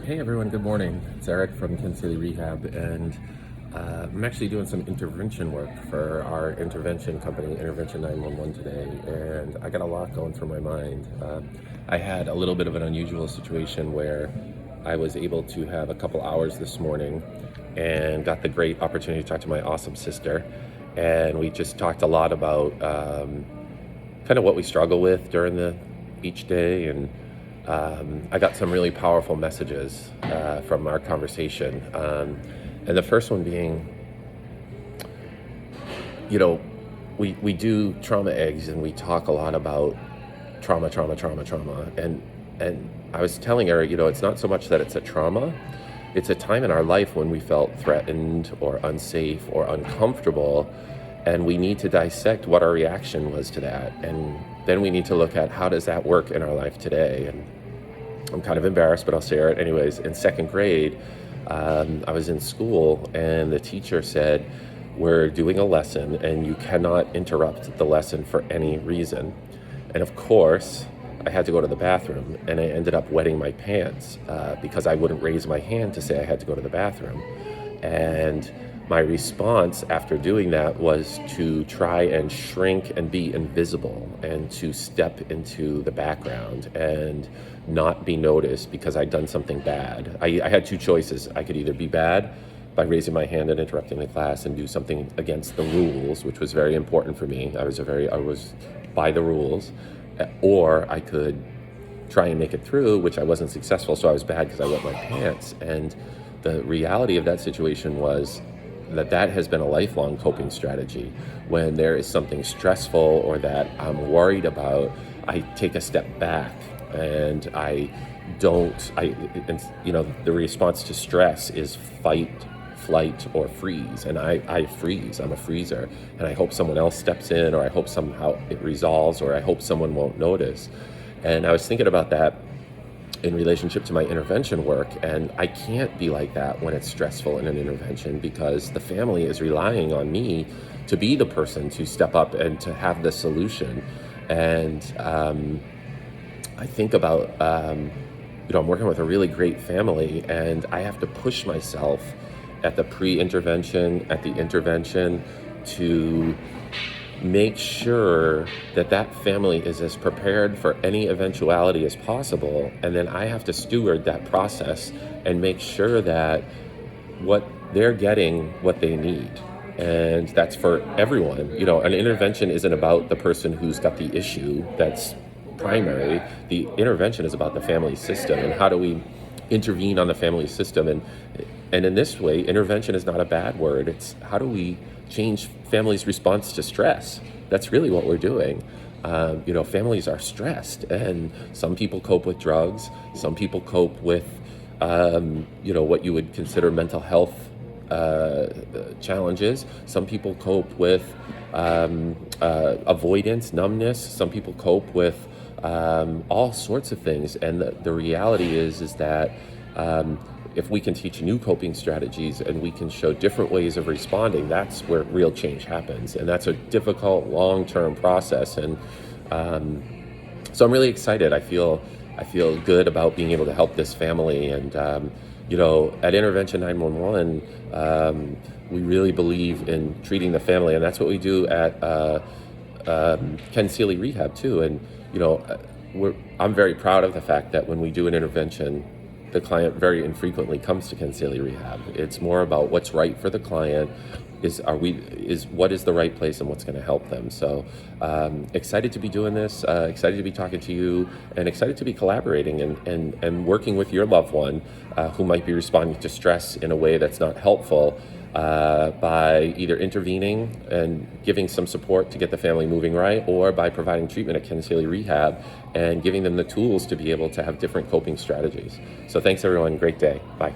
Hey everyone, good morning. It's Eric from Kansas City Rehab, and I'm actually doing some intervention work for our intervention company, Intervention 911 today, and I got a lot going through my mind. I had a little bit of an unusual situation where I was able to have a couple hours this morning and got the great opportunity to talk to my awesome sister, and we just talked a lot about kind of what we struggle with during each day, and I got some really powerful messages from our conversation. And the first one being, you know, we do trauma eggs and we talk a lot about trauma, trauma, trauma, trauma. And I was telling her, it's not so much that it's a trauma, it's a time in our life when we felt threatened or unsafe or uncomfortable. And we need to dissect what our reaction was to that. And then we need to look at how does that work in our life today. And I'm kind of embarrassed, but I'll share it anyways. In second grade, I was in school and the teacher said, we're doing a lesson and you cannot interrupt the lesson for any reason. And of course, I had to go to the bathroom and I ended up wetting my pants because I wouldn't raise my hand to say I had to go to the bathroom. And my response after doing that was to try and shrink and be invisible and to step into the background and not be noticed because I'd done something bad. I had two choices. I could either be bad by raising my hand and interrupting the class and do something against the rules, which was very important for me. I was by the rules, or I could try and make it through, which I wasn't successful, so I was bad because I wet my pants. And the reality of that situation was that has been a lifelong coping strategy. When there is something stressful or that I'm worried about, I take a step back and the response to stress is fight, flight, or freeze. And I freeze, I'm a freezer. And I hope someone else steps in, or I hope somehow it resolves, or I hope someone won't notice. And I was thinking about that in relationship to my intervention work, and I can't be like that when it's stressful in an intervention because the family is relying on me to be the person to step up and to have the solution. And I think about, I'm working with a really great family and I have to push myself at the pre-intervention, at the intervention to make sure that family is as prepared for any eventuality as possible. And then I have to steward that process and make sure that what they're getting what they need. And that's for everyone. An intervention isn't about the person who's got the issue that's primary. The intervention is about the family system and how do we intervene on the family system. And in this way, intervention is not a bad word. It's how do we change families' response to stress? That's really what we're doing. Families are stressed, and some people cope with drugs. Some people cope with, what you would consider mental health challenges. Some people cope with avoidance, numbness. Some people cope with all sorts of things. And the reality is that if we can teach new coping strategies and we can show different ways of responding, that's where real change happens. And that's a difficult, long-term process. And so I'm really excited. I feel good about being able to help this family. And, at Intervention 911, we really believe in treating the family. And that's what we do at Ken Seeley Rehab too. And, I'm very proud of the fact that when we do an intervention, the client very infrequently comes to Ken Seeley Rehab. It's more about what's right for the client, what is the right place and what's going to help them. So excited to be doing this, excited to be talking to you, and excited to be collaborating and working with your loved one who might be responding to stress in a way that's not helpful, by either intervening and giving some support to get the family moving right, or by providing treatment at Ken Seeley Rehab and giving them the tools to be able to have different coping strategies. So thanks everyone, great day, bye.